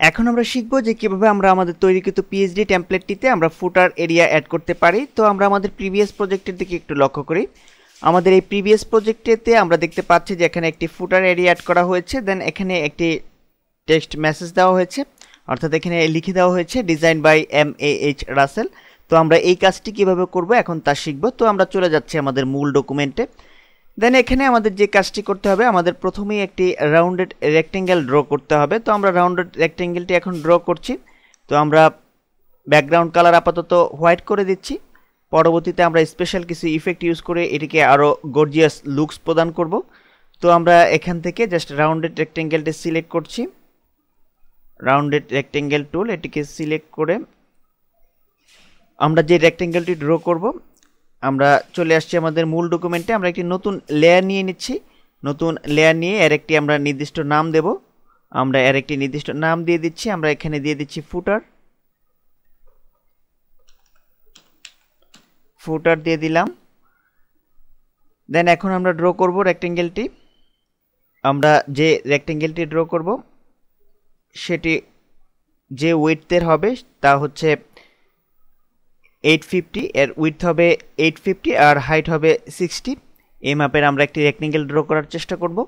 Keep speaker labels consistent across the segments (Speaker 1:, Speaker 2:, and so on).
Speaker 1: এখন আমরা শিখব যে কিভাবে আমরা আমাদের তৈরিকৃত পিএইচডি টেমপ্লেটটিতে আমরা ফুটার এরিয়া অ্যাড করতে পারি। তো আমরা আমাদের প্রিভিয়াস প্রজেক্টের দিকে একটু লক্ষ্য করি। আমাদের এই প্রিভিয়াস প্রজেক্টেতে আমরা দেখতে পাচ্ছি যে এখানে একটি ফুটার এরিয়া অ্যাড করা হয়েছে, দেন এখানে একটি টেক্সট মেসেজ দেওয়া হয়েছে, অর্থাৎ এখানে লিখে দেওয়া হয়েছে ডিজাইন বাই MAH রাসেল। তো আমরা এই কাজটি কিভাবে করব এখন তা শিখব। তো আমরা চলে যাচ্ছি আমাদের মূল ডকুমেন্টে। দেন এখানে আমাদের যে কাজটি করতে হবে, আমাদের প্রথমেই একটি রাউন্ডেড রেক্টেঙ্গেল ড্র করতে হবে। তো আমরা রাউন্ডেড রেক্টেঙ্গেলটি এখন ড্র করছি। তো আমরা ব্যাকগ্রাউন্ড কালার আপাতত হোয়াইট করে দিচ্ছি। পরবর্তীতে আমরা স্পেশাল কিছু ইফেক্ট ইউজ করে এটিকে আরও গর্জিয়াস লুকস প্রদান করব। তো আমরা এখান থেকে জাস্ট রাউন্ডেড রেক্টেঙ্গেলটি সিলেক্ট করছি, রাউন্ডেড রেক্টেঙ্গেল টুল, এটিকে সিলেক্ট করে আমরা যে রেক্টেঙ্গেলটি ড্র করব আমরা চলে আসছি আমাদের মূল ডকুমেন্টে। আমরা একটি নতুন লেয়ার নিয়ে নিচ্ছি, নতুন লেয়ার নিয়ে এর একটি আমরা নির্দিষ্ট নাম দেব। আমরা এর একটি নির্দিষ্ট নাম দিয়ে দিচ্ছি, আমরা এখানে দিয়ে দিচ্ছি ফুটার, ফুটার দিয়ে দিলাম। দেন এখন আমরা ড্র করব রেক্টেঙ্গেলটি। আমরা যে রেক্টেঙ্গেলটি ড্র করব সেটি যে উইডথের হবে তা হচ্ছে 850, এর উইডথ হবে 850 আর হাইট হবে 60। এই মাপের আমরা একটি রেক্টেঙ্গেল ড্র করার চেষ্টা করব।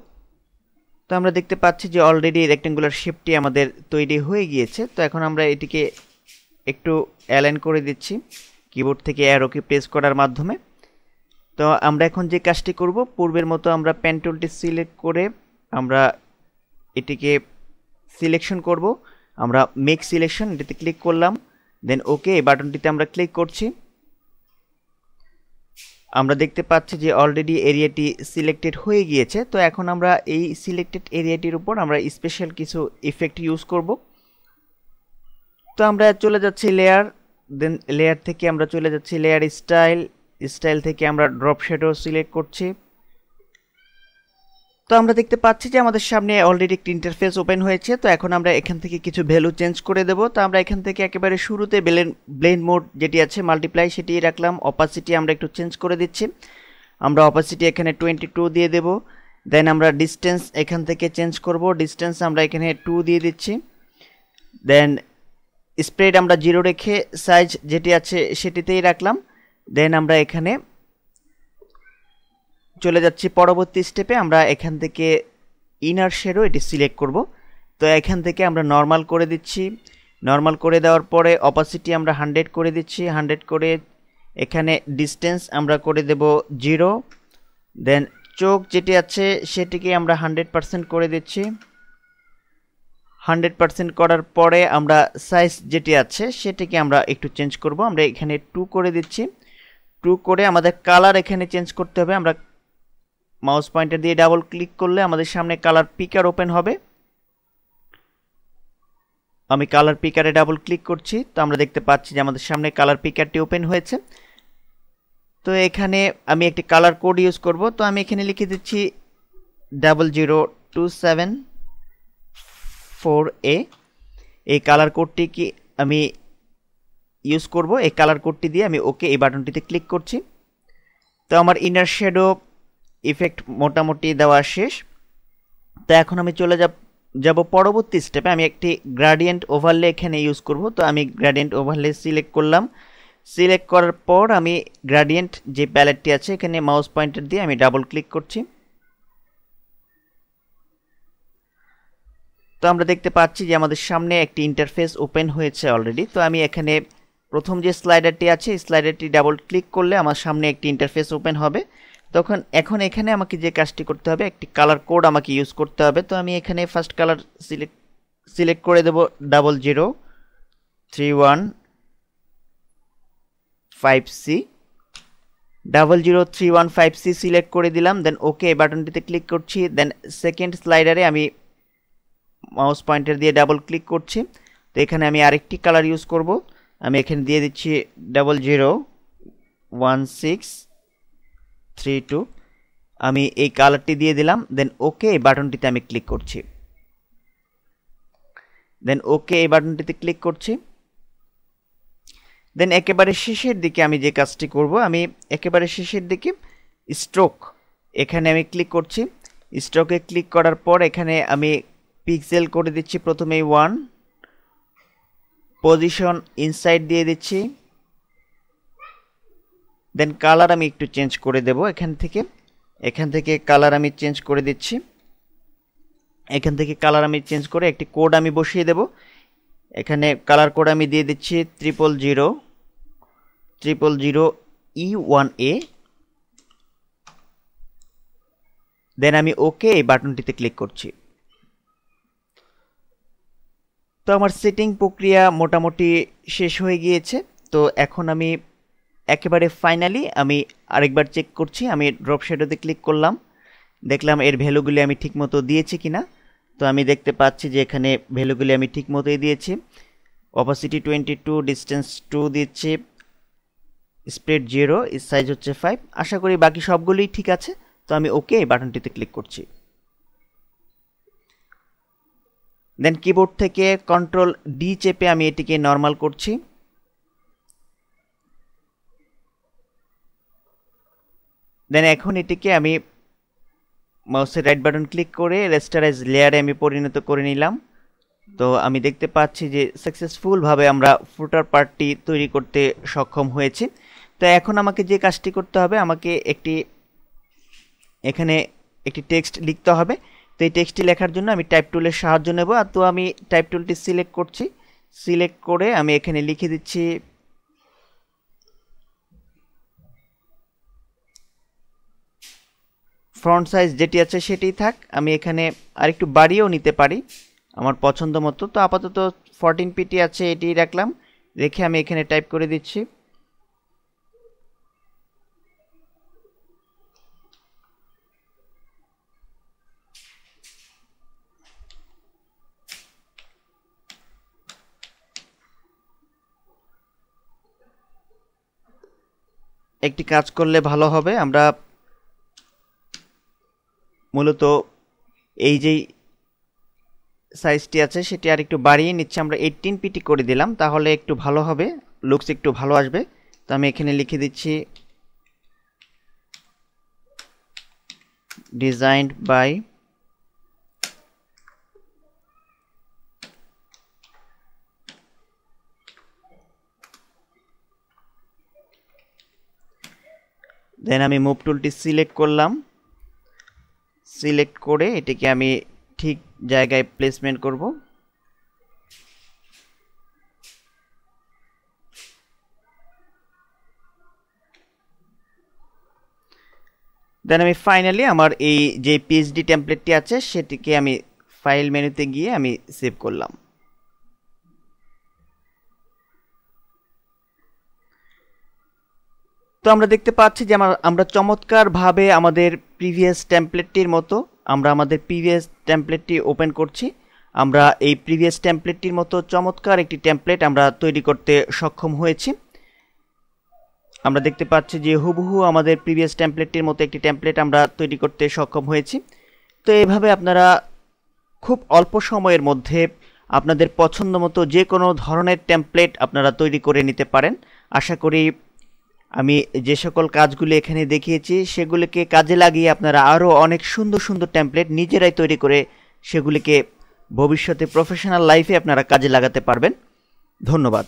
Speaker 1: তো আমরা দেখতে পাচ্ছি যে অলরেডি রেক্টেঙ্গুলার শেপটি আমাদের তৈরি হয়ে গিয়েছে। তো এখন আমরা এটিকে একটু অ্যালাইন করে দিচ্ছি কিবোর্ড থেকে অ্যারো কি প্রেস করার মাধ্যমে। তো আমরা এখন যে কাজটি করব, পূর্বের মতো আমরা পেন টুলটি সিলেক্ট করে আমরা এটিকে সিলেকশন করব। আমরা মেক সিলেকশন, এটিতে ক্লিক করলাম, দেন ওকে এই বাটনটিতে আমরা ক্লিক করছি। আমরা দেখতে পাচ্ছি যে অলরেডি এরিয়াটি সিলেক্টেড হয়ে গিয়েছে। তো এখন আমরা এই সিলেক্টেড এরিয়াটির উপর আমরা স্পেশাল কিছু ইফেক্ট ইউজ করব। তো আমরা চলে যাচ্ছি লেয়ার, দেন লেয়ার থেকে আমরা চলে যাচ্ছি লেয়ার স্টাইল, স্টাইল থেকে আমরা ড্রপ শ্যাডো সিলেক্ট করছি। তো আমরা দেখতে পাচ্ছি যে আমাদের সামনে অলরেডি একটি ইন্টারফেস ওপেন হয়েছে। তো এখন আমরা এখান থেকে কিছু ভ্যালু চেঞ্জ করে দেব। তো আমরা এখান থেকে একেবারে শুরুতে ব্লেন্ড মোড যেটি আছে মাল্টিপ্লাই সেটি রাখলাম। অপাসিটি আমরা একটু চেঞ্জ করে দিচ্ছি, আমরা অপাসিটি এখানে 22 দিয়ে দেব। দেন আমরা ডিস্টেন্স এখান থেকে চেঞ্জ করব, ডিস্টেন্স আমরা এখানে 2 দিয়ে দিচ্ছি। দেন স্প্রেড আমরা 0 রেখে সাইজ যেটি আছে সেটিতেই রাখলাম। দেন আমরা এখানে চলে যাচ্ছি পরবর্তী স্টেপে। আমরা এখান থেকে ইনার শ্যাডো এটি সিলেক্ট করব। তো এখান থেকে আমরা নর্মাল করে দিচ্ছি, নর্মাল করে দেওয়ার পরে অপাসিটি আমরা 100 করে দিচ্ছি, 100 করে এখানে ডিস্টেন্স আমরা করে দেব 0। দেন চোখ যেটি আছে সেটিকে আমরা 100% করে দিচ্ছি। 100% করার পরে আমরা সাইজ যেটি আছে সেটিকে আমরা একটু চেঞ্জ করব। আমরা এখানে 2 করে দিচ্ছি, 2 করে আমাদের কালার এখানে চেঞ্জ করতে হবে। আমরা মাউস পয়েন্টার দিয়ে ডাবল ক্লিক করলে আমাদের সামনে কালার পিকার ওপেন হবে। আমি কালার পিকারে ডাবল ক্লিক করছি। তো আমরা দেখতে পাচ্ছি যে আমাদের সামনে কালার পিকারটি ওপেন হয়েছে। তো এখানে আমি একটি কালার কোড ইউজ করব। তো আমি এখানে লিখে দিচ্ছি 00274A। এই কালার কোডটি কি আমি ইউজ করব, এই কালার কোডটি দিয়ে আমি ওকে এই বাটনটিতে ক্লিক করছি। তো আমার ইনার শ্যাডো ইফেক্ট মোটামুটি দেওয়া শেষ। তো এখন আমি চলে যাব পরবর্তী স্টেপে। আমি একটি গ্রেডিয়েন্ট ওভারলে এখানে ইউজ করব। তো আমি গ্রেডিয়েন্ট ওভারলে সিলেক্ট করলাম, সিলেক্ট করার পর আমি গ্রেডিয়েন্ট যে প্যালেটটি আছে এখানে মাউস পয়েন্টার দিয়ে আমি ডাবল ক্লিক করছি। তো আমরা দেখতে পাচ্ছি যে আমাদের সামনে একটি ইন্টারফেস ওপেন হয়েছে অলরেডি। তো আমি এখানে প্রথম যে স্লাইডারটি আছে স্লাইডারটি ডাবল ক্লিক করলে আমার সামনে একটি ইন্টারফেস ওপেন হবে। এখন এখানে আমাকে যে কাজটি করতে হবে, একটি কালার কোড আমাকে ইউজ করতে হবে। তো আমি এখানে ফার্স্ট কালার সিলেক্ট করে দেব 00315C, 00315C সিলেক্ট করে দিলাম। দেন ওকে বাটনটিতে ক্লিক করছি। দেন সেকেন্ড স্লাইডারে আমি মাউস পয়েন্টার দিয়ে ডাবল ক্লিক করছি। তো এখানে আমি আরেকটি কালার ইউজ করব। আমি এখানে দিয়ে দিচ্ছি 001632। আমি এই কালারটি দিয়ে দিলাম। দেন ওকে এই বাটনটিতে আমি ক্লিক করছি। দেন ওকে এই বাটনটিতে ক্লিক করছি। দেন একেবারে শেষের দিকে আমি যে কাজটি করব, আমি একেবারে শেষের দিকে স্ট্রোক এখানে আমি ক্লিক করছি। স্ট্রোকে ক্লিক করার পর এখানে আমি পিক্সেল করে দিচ্ছি প্রথমেই 1, পজিশন ইনসাইড দিয়ে দিচ্ছি। দেন কালার আমি একটু চেঞ্জ করে দেব। এখান থেকে কালার আমি চেঞ্জ করে দিচ্ছি। এখান থেকে কালার আমি চেঞ্জ করে একটি কোড আমি বসিয়ে দেব। এখানে কালার কোড আমি দিয়ে দিচ্ছি 000E1A। দেন আমি ওকে এই বাটনটিতে ক্লিক করছি। তো আমার সেটিং প্রক্রিয়া মোটামুটি শেষ হয়ে গিয়েছে। তো এখন আমি একেবারে ফাইনালি আমি আরেকবার চেক করছি। আমি ড্রপ শ্যাডোতে ক্লিক করলাম, দেখলাম এর ভ্যালুগুলি আমি ঠিকমতো দিয়েছি কিনা। তো আমি দেখতে পাচ্ছি যে এখানে ভ্যালুগুলি আমি ঠিকমতোই দিয়েছি। অপাসিটি 22, ডিস্টেন্স 2 দিচ্ছি, স্প্রেড 0, সাইজ হচ্ছে 5। আশা করি বাকি সবগুলোই ঠিক আছে। তো আমি ওকে এই বাটনটিতে ক্লিক করছি। দেন কিবোর্ড থেকে কন্ট্রোল ডি চেপে আমি এটিকে নর্মাল করছি। দেন এখন এটিকে আমি মাউসের রাইট বাটন ক্লিক করে রেস্টারাইজ লেয়ারে আমি পরিণত করে নিলাম। তো আমি দেখতে পাচ্ছি যে সাকসেসফুলভাবে আমরা ফুটার পার্টটি তৈরি করতে সক্ষম হয়েছি। তো এখন আমাকে যে কাজটি করতে হবে, আমাকে এখানে একটি টেক্সট লিখতে হবে। তো এই টেক্সটটি লেখার জন্য আমি টাইপ টুলের সাহায্য নেব। তো আমি টাইপ টুলটি সিলেক্ট করছি। সিলেক্ট করে আমি এখানে লিখে দিচ্ছি ফ্রন্ট সাইজ যেটি আছে সেটিই থাক। আমি এখানে আরেকটু বাড়িয়েও নিতে পারি আমার পছন্দ মতো। তো আপাতত 14 পিটি আছে, এটি রাখলাম। রেখে আমি এখানে টাইপ করে দিচ্ছি। একটি কাজ করলে ভালো হবে, আমরা মূলত এই যেই সাইজটি আছে সেটি আর একটু বাড়িয়ে নিচ্ছি। আমরা 18 পিটি করে দিলাম, তাহলে একটু ভালো হবে, লুকস একটু ভালো আসবে। তো আমি এখানে লিখে দিচ্ছি ডিজাইনড বাই দেন আমি মুভ টুলটি সিলেক্ট করলাম। সিলেক্ট করে এটিকে আমি ঠিক জায়গায় প্লেসমেন্ট করব। দেন আমি ফাইনালি আমার এই যে পিএইচডি টেমপ্লেটটি আছে সেটিকে আমি ফাইল মেনুতে গিয়ে আমি সেভ করলাম। তো আমরা দেখতে পাচ্ছি যে আমরা চমৎকারভাবে আমাদের প্রিভিয়াস টেমপ্লেটটির মতো আমরা আমাদের প্রিভিয়াস টেমপ্লেটটি ওপেন করছি। আমরা এই প্রিভিয়াস টেমপ্লেটটির মতো চমৎকার একটি টেমপ্লেট আমরা তৈরি করতে সক্ষম হয়েছি। আমরা দেখতে পাচ্ছি যে হুবহু আমাদের প্রিভিয়াস টেমপ্লেটটির মতো একটি টেমপ্লেট আমরা তৈরি করতে সক্ষম হয়েছি। তো এইভাবে আপনারা খুব অল্প সময়ের মধ্যে আপনাদের পছন্দ মতো যে কোনো ধরনের টেমপ্লেট আপনারা তৈরি করে নিতে পারেন। আশা করি আমি যে সকল কাজগুলি এখানে দেখিয়েছি সেগুলিকে কাজে লাগিয়ে আপনারা আরও অনেক সুন্দর সুন্দর টেমপ্লেট নিজেরাই তৈরি করে সেগুলিকে ভবিষ্যতে প্রফেশনাল লাইফে আপনারা কাজে লাগাতে পারবেন। ধন্যবাদ।